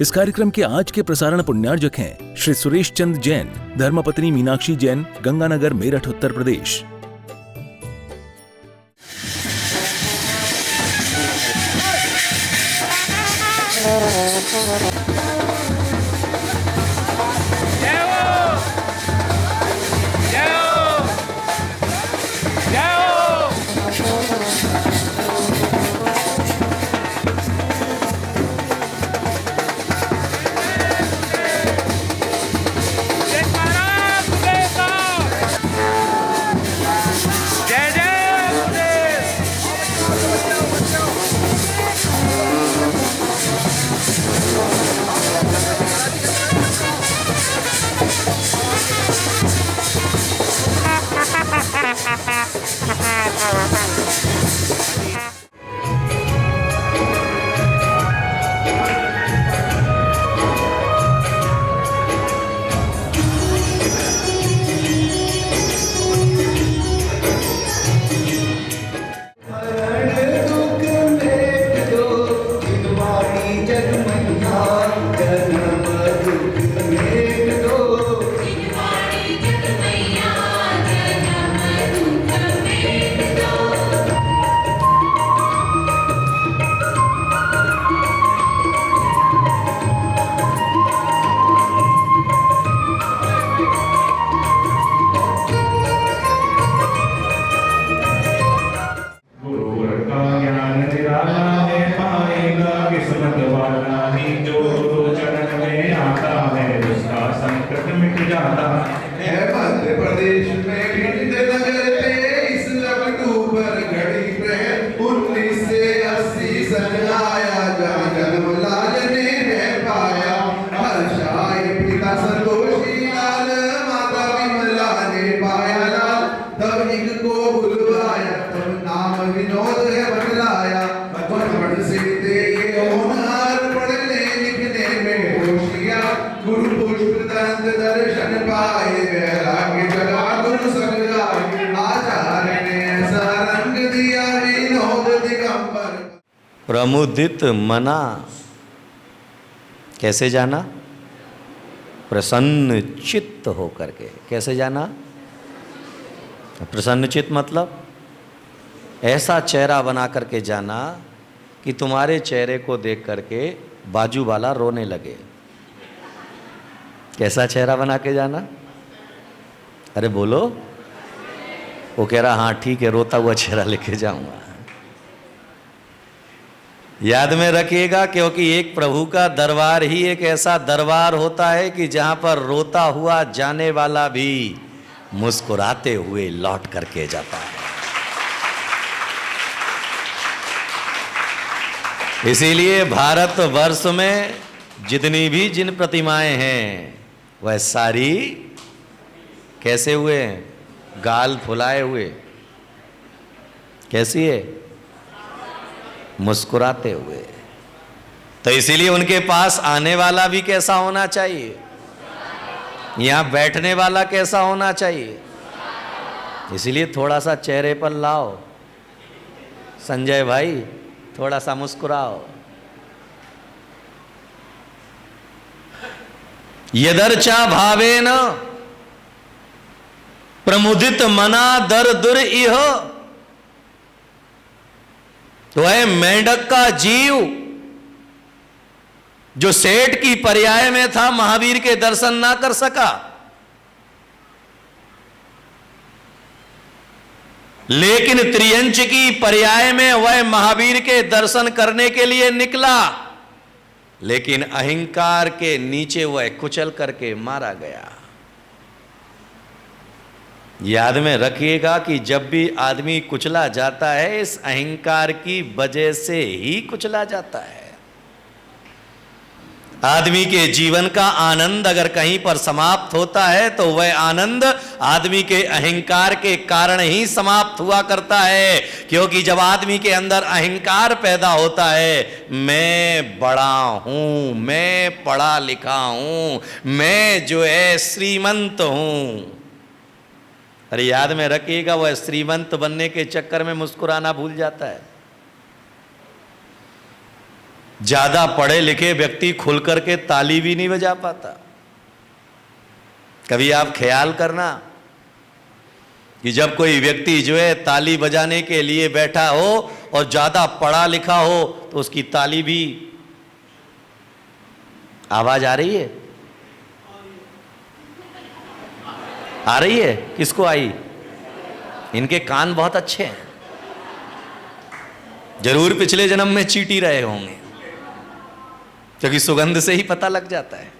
इस कार्यक्रम के आज के प्रसारण पुण्यार्जक हैं श्री सुरेश चंद जैन, धर्मपत्नी मीनाक्षी जैन, गंगानगर, मेरठ, उत्तर प्रदेश। प्रमुदित मना, कैसे जाना? प्रसन्न चित्त होकर के। कैसे जाना? प्रसन्न चित्त मतलब ऐसा चेहरा बना करके जाना कि तुम्हारे चेहरे को देख करके बाजू वाला रोने लगे। कैसा चेहरा बना के जाना? अरे बोलो। वो कह रहा हाँ ठीक है, रोता हुआ चेहरा लेके जाऊंगा। याद में रखिएगा, क्योंकि एक प्रभु का दरबार ही एक ऐसा दरबार होता है कि जहां पर रोता हुआ जाने वाला भी मुस्कुराते हुए लौट करके जाता है। इसीलिए भारत वर्ष में जितनी भी जिन प्रतिमाएं हैं वह सारी कैसे हुए हैं? गाल फुलाए हुए। कैसी है? मुस्कुराते हुए। तो इसीलिए उनके पास आने वाला भी कैसा होना चाहिए? यहां बैठने वाला कैसा होना चाहिए? इसीलिए थोड़ा सा चेहरे पर लाओ। संजय भाई थोड़ा सा मुस्कुराओ। यदर्चा भावेन प्रमुदित मना दर दुर इह। तो है मेंढक का जीव जो सेठ की पर्याय में था, महावीर के दर्शन ना कर सका, लेकिन त्रियंच की पर्याय में वह महावीर के दर्शन करने के लिए निकला, लेकिन अहंकार के नीचे वह कुचल करके मारा गया। याद में रखिएगा कि जब भी आदमी कुचला जाता है, इस अहंकार की वजह से ही कुचला जाता है। आदमी के जीवन का आनंद अगर कहीं पर समाप्त होता है तो वह आनंद आदमी के अहंकार के कारण ही समाप्त हुआ करता है। क्योंकि जब आदमी के अंदर अहंकार पैदा होता है, मैं बड़ा हूं, मैं पढ़ा लिखा हूं, मैं जो है श्रीमंत हूं। अरे याद में रखिएगा, वह श्रीमंत बनने के चक्कर में मुस्कुराना भूल जाता है। ज्यादा पढ़े लिखे व्यक्ति खुल करके ताली भी नहीं बजा पाता। कभी आप ख्याल करना कि जब कोई व्यक्ति जो है ताली बजाने के लिए बैठा हो और ज्यादा पढ़ा लिखा हो तो उसकी ताली भी, आवाज आ रही है? आ रही है? किसको आई? इनके कान बहुत अच्छे हैं, जरूर पिछले जन्म में चींटी रहे होंगे, क्योंकि सुगंध से ही पता लग जाता है।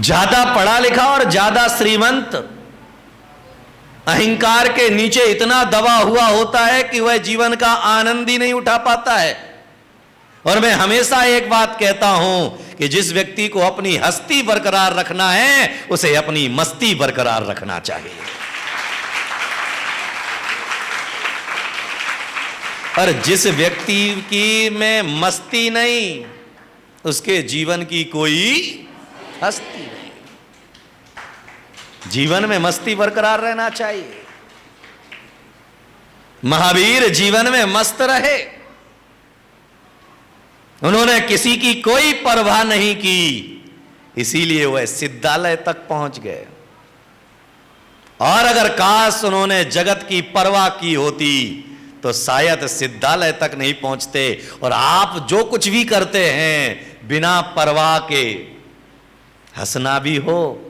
ज्यादा पढ़ा लिखा और ज्यादा श्रीमंत अहंकार के नीचे इतना दबा हुआ होता है कि वह जीवन का आनंद ही नहीं उठा पाता है। और मैं हमेशा एक बात कहता हूं कि जिस व्यक्ति को अपनी हस्ती बरकरार रखना है उसे अपनी मस्ती बरकरार रखना चाहिए। और जिस व्यक्ति की में मस्ती नहीं, उसके जीवन की कोई हस्ती नहीं। जीवन में मस्ती बरकरार रहना चाहिए। महावीर जीवन में मस्त रहे, उन्होंने किसी की कोई परवाह नहीं की, इसीलिए वह सिद्धालय तक पहुंच गए। और अगर काश उन्होंने जगत की परवाह की होती तो शायद सिद्धालय तक नहीं पहुंचते। और आप जो कुछ भी करते हैं बिना परवाह के, हंसना भी हो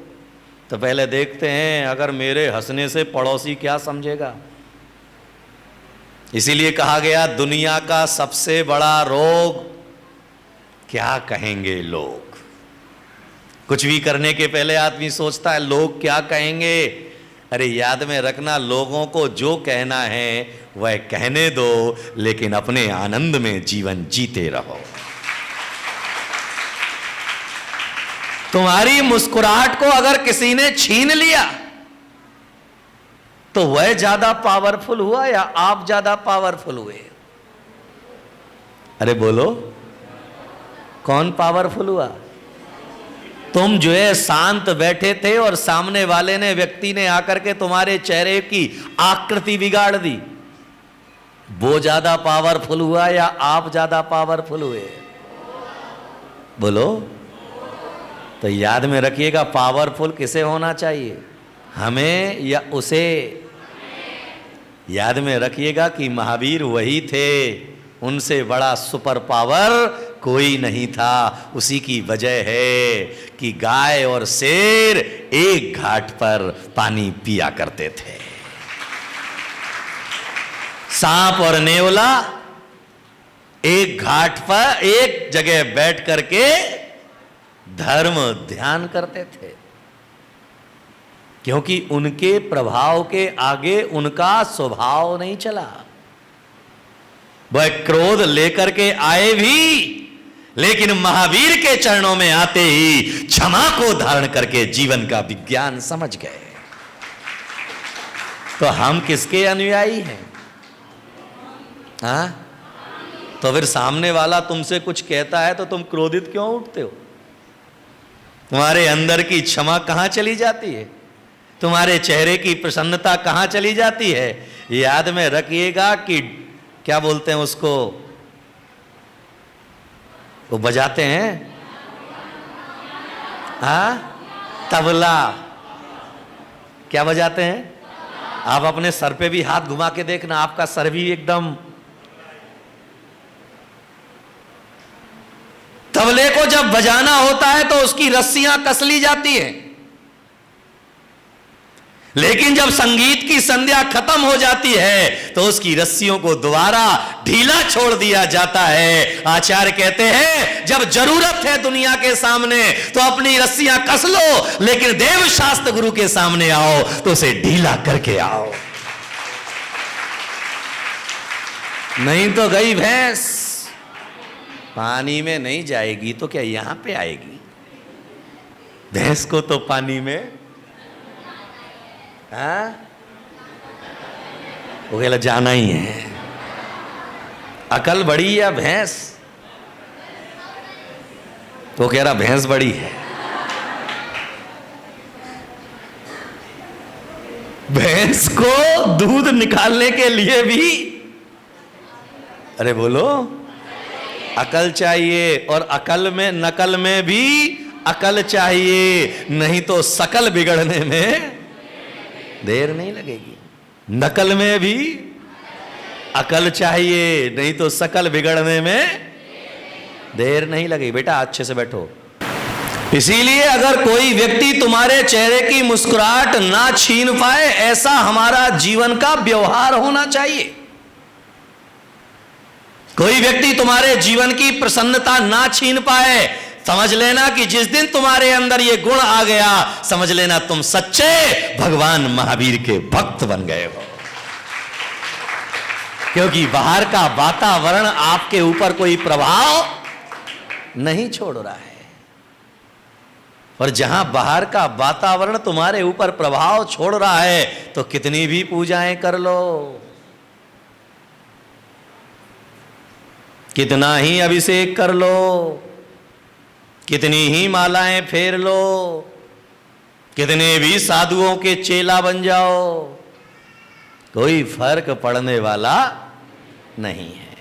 तो पहले देखते हैं अगर मेरे हंसने से पड़ोसी क्या समझेगा। इसीलिए कहा गया दुनिया का सबसे बड़ा रोग क्या कहेंगे लोग। कुछ भी करने के पहले आदमी सोचता है लोग क्या कहेंगे। अरे याद में रखना, लोगों को जो कहना है वह कहने दो, लेकिन अपने आनंद में जीवन जीते रहो। तुम्हारी मुस्कुराहट को अगर किसी ने छीन लिया तो वह ज्यादा पावरफुल हुआ या आप ज्यादा पावरफुल हुए? अरे बोलो, कौन पावरफुल हुआ? तुम जो है शांत बैठे थे और सामने वाले ने, व्यक्ति ने आकर के तुम्हारे चेहरे की आकृति बिगाड़ दी, वो ज्यादा पावरफुल हुआ या आप ज्यादा पावरफुल हुए? बोलो। तो याद में रखिएगा, पावरफुल किसे होना चाहिए, हमें या उसे? याद में रखिएगा कि महावीर वही थे, उनसे बड़ा सुपर पावर कोई नहीं था। उसी की वजह है कि गाय और शेर एक घाट पर पानी पिया करते थे। सांप और नेवला एक घाट पर एक जगह बैठ करके धर्म ध्यान करते थे, क्योंकि उनके प्रभाव के आगे उनका स्वभाव नहीं चला। वह क्रोध लेकर के आए भी, लेकिन महावीर के चरणों में आते ही क्षमा को धारण करके जीवन का विज्ञान समझ गए। तो हम किसके अनुयायी हैं? हाँ? तो फिर सामने वाला तुमसे कुछ कहता है तो तुम क्रोधित क्यों उठते हो? तुम्हारे अंदर की क्षमा कहां चली जाती है? तुम्हारे चेहरे की प्रसन्नता कहां चली जाती है? याद में रखिएगा कि क्या बोलते हैं उसको, वो बजाते हैं तबला। क्या बजाते हैं? आप अपने सर पे भी हाथ घुमा के देखना, आपका सर भी एकदम। तबले को जब बजाना होता है तो उसकी रस्सियां कस ली जाती हैं, लेकिन जब संगीत की संध्या खत्म हो जाती है तो उसकी रस्सियों को दोबारा ढीला छोड़ दिया जाता है। आचार्य कहते हैं जब जरूरत है दुनिया के सामने तो अपनी रस्सियां कस लो, लेकिन देव शास्त्र गुरु के सामने आओ तो उसे ढीला करके आओ। नहीं तो गई भैंस, पानी में नहीं जाएगी तो क्या यहां पे आएगी? भैंस को तो पानी में, वो कहला जाना ही है। अकल बड़ी या भैंस? तो कह रहा भैंस बड़ी है। भैंस को दूध निकालने के लिए भी, अरे बोलो, अकल चाहिए। और अकल में, नकल में भी अकल चाहिए, नहीं तो शकल बिगड़ने में देर नहीं लगेगी। नकल में भी अकल चाहिए, नहीं तो शकल बिगड़ने में देर नहीं लगेगी। बेटा अच्छे से बैठो। इसीलिए अगर कोई व्यक्ति तुम्हारे चेहरे की मुस्कुराहट ना छीन पाए, ऐसा हमारा जीवन का व्यवहार होना चाहिए। कोई व्यक्ति तुम्हारे जीवन की प्रसन्नता ना छीन पाए, समझ लेना कि जिस दिन तुम्हारे अंदर ये गुण आ गया, समझ लेना तुम सच्चे भगवान महावीर के भक्त बन गए हो। क्योंकि बाहर का वातावरण आपके ऊपर कोई प्रभाव नहीं छोड़ रहा है। और जहां बाहर का वातावरण तुम्हारे ऊपर प्रभाव छोड़ रहा है, तो कितनी भी पूजाएं कर लो, कितना ही अभिषेक कर लो, कितनी ही मालाएं फेर लो, कितने भी साधुओं के चेला बन जाओ, कोई फर्क पड़ने वाला नहीं है।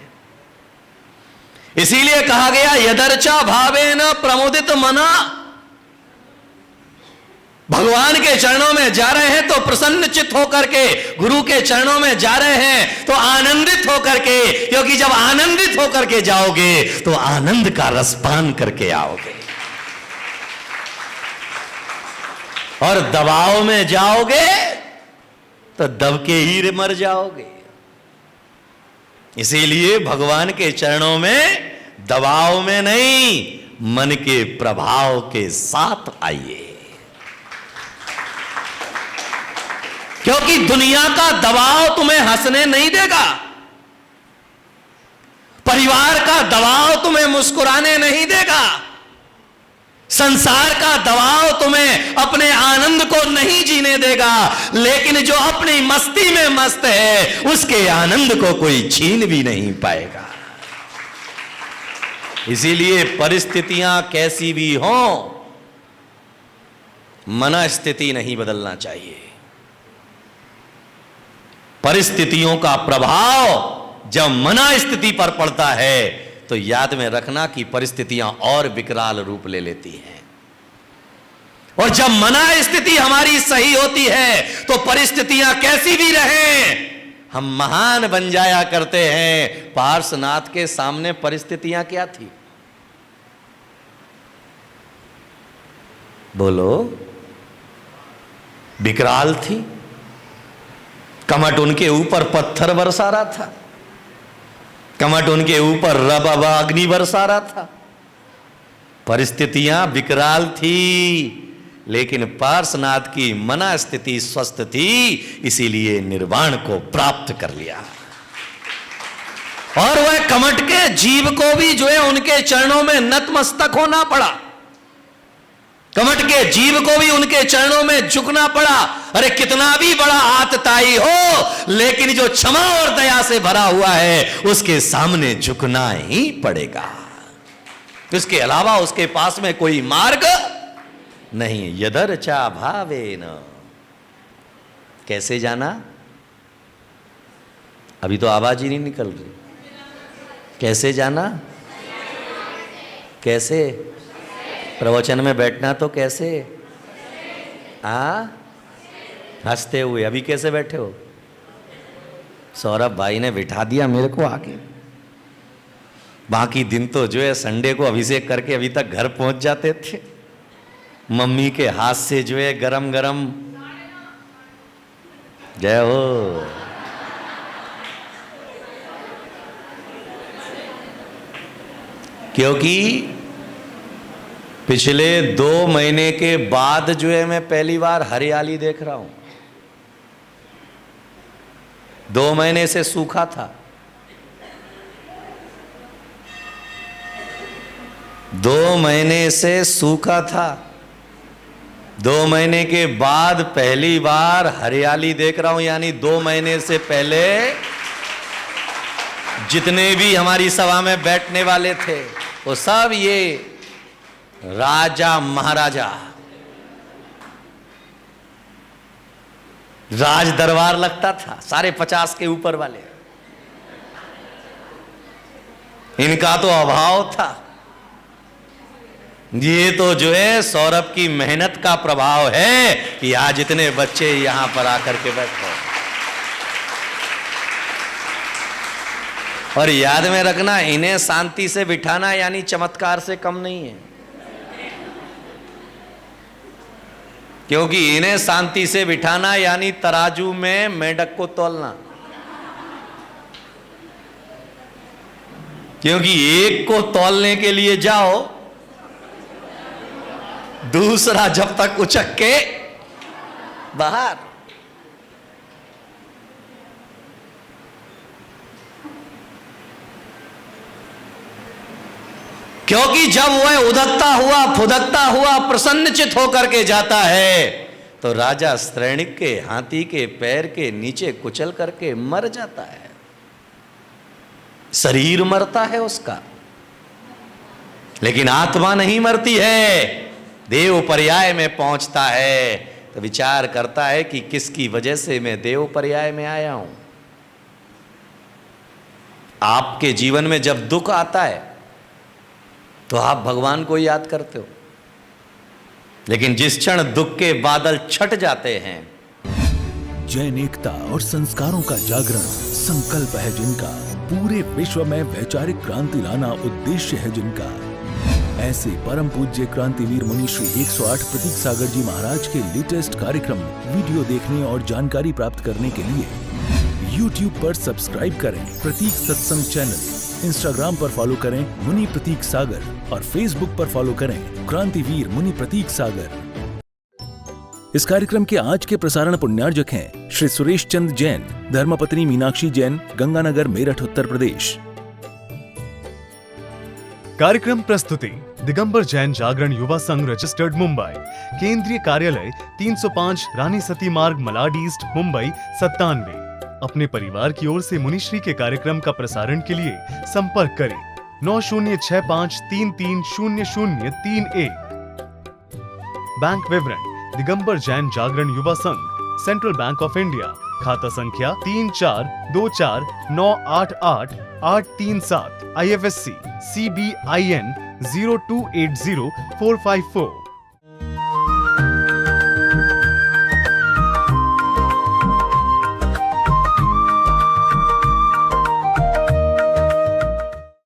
इसीलिए कहा गया यदर्चा भावेन प्रमुदित मना। भगवान के चरणों में जा रहे हैं तो प्रसन्न चित्त होकर के, गुरु के चरणों में जा रहे हैं तो आनंदित होकर के, क्योंकि जब आनंदित होकर के जाओगे तो आनंद का रसपान करके आओगे। और दबाव में जाओगे तो दब के ही मर जाओगे। इसीलिए भगवान के चरणों में दबाव में नहीं, मन के प्रभाव के साथ आइए। क्योंकि दुनिया का दबाव तुम्हें हंसने नहीं देगा, परिवार का दबाव तुम्हें मुस्कुराने नहीं देगा, संसार का दबाव तुम्हें अपने आनंद को नहीं जीने देगा। लेकिन जो अपनी मस्ती में मस्त है, उसके आनंद को कोई छीन भी नहीं पाएगा। इसीलिए परिस्थितियां कैसी भी हों, मनस्थिति नहीं बदलना चाहिए। परिस्थितियों का प्रभाव जब मनस्थिति पर पड़ता है तो याद में रखना कि परिस्थितियां और विकराल रूप ले लेती हैं। और जब मनस्थिति हमारी सही होती है तो परिस्थितियां कैसी भी रहें, हम महान बन जाया करते हैं। पार्श्वनाथ के सामने परिस्थितियां क्या थी? बोलो, विकराल थी। कमट उनके ऊपर पत्थर बरसा रहा था, कमट उनके ऊपर रब अग्नि बरसा रहा था। परिस्थितियां विकराल थी, लेकिन पार्श्वनाथ की मनस्थिति स्वस्थ थी, इसीलिए निर्वाण को प्राप्त कर लिया। और वह कमट के जीव को भी जो है उनके चरणों में नतमस्तक होना पड़ा। कमट के जीव को भी उनके चरणों में झुकना पड़ा। अरे कितना भी बड़ा आतताई हो, लेकिन जो क्षमा और दया से भरा हुआ है उसके सामने झुकना ही पड़ेगा। इसके अलावा उसके पास में कोई मार्ग नहीं। यदर्चा भावेन, कैसे जाना? अभी तो आवाज ही नहीं निकल रही। कैसे जाना? कैसे? प्रवचन में बैठना तो कैसे? हंसते हुए। अभी कैसे बैठे हो? सौरभ भाई ने बिठा दिया मेरे को आके। बाकी दिन तो जो है संडे को अभिषेक करके अभी तक घर पहुंच जाते थे। मम्मी के हाथ से जो है गरम गरम। जय हो। क्योंकि पिछले 2 महीने के बाद जो है मैं पहली बार हरियाली देख रहा हूं। 2 महीने से सूखा था। 2 महीने से सूखा था। 2 महीने के बाद पहली बार हरियाली देख रहा हूं। यानी 2 महीने से पहले जितने भी हमारी सभा में बैठने वाले थे वो सब ये राजा महाराजा राज दरबार लगता था, सारे 50 के ऊपर वाले। इनका तो अभाव था। ये तो जो है सौरभ की मेहनत का प्रभाव है कि आज इतने बच्चे यहां पर आकर के बैठे। और याद में रखना, इन्हें शांति से बिठाना यानी चमत्कार से कम नहीं है, क्योंकि इन्हें शांति से बिठाना यानी तराजू में मेंढक को तौलना। क्योंकि एक को तौलने के लिए जाओ, दूसरा जब तक उचक के बाहर। क्योंकि जब वह उदकता हुआ फुदकता हुआ प्रसन्नचित होकर के जाता है तो राजा श्रेणिक के हाथी के पैर के नीचे कुचल करके मर जाता है। शरीर मरता है उसका, लेकिन आत्मा नहीं मरती है। देव पर्याय में पहुंचता है तो विचार करता है कि किसकी वजह से मैं देव पर्याय में आया हूं। आपके जीवन में जब दुख आता है तो आप भगवान को याद करते हो, लेकिन जिस क्षण दुख के बादल छट जाते हैं, जैन एकता और संस्कारों का जागरण संकल्प है जिनका, पूरे विश्व में वैचारिक क्रांति लाना उद्देश्य है जिनका, ऐसे परम पूज्य क्रांतिवीर मुनि श्री 108 प्रतीक सागर जी महाराज के लेटेस्ट कार्यक्रम वीडियो देखने और जानकारी प्राप्त करने के लिए YouTube पर सब्सक्राइब करें प्रतीक सत्संग चैनल, Instagram पर फॉलो करें मुनि प्रतीक सागर और Facebook पर फॉलो करें क्रांतिवीर मुनि प्रतीक सागर। इस कार्यक्रम के आज के प्रसारण पुण्यार्जक हैं श्री सुरेश चंद जैन, धर्मपत्नी मीनाक्षी जैन, गंगानगर, मेरठ, उत्तर प्रदेश। कार्यक्रम प्रस्तुति दिगंबर जैन जागरण युवा संघ रजिस्टर्ड मुंबई, केंद्रीय कार्यालय 305 रानी सती मार्ग, मलाड ईस्ट, मुंबई 97। अपने परिवार की ओर से मुनिश्री के कार्यक्रम का प्रसारण के लिए संपर्क करें 9065330031। बैंक विवरण दिगंबर जैन जागरण युवा संघ, सेंट्रल बैंक ऑफ इंडिया, खाता संख्या 3424988837, IFSC CBIN 0280454।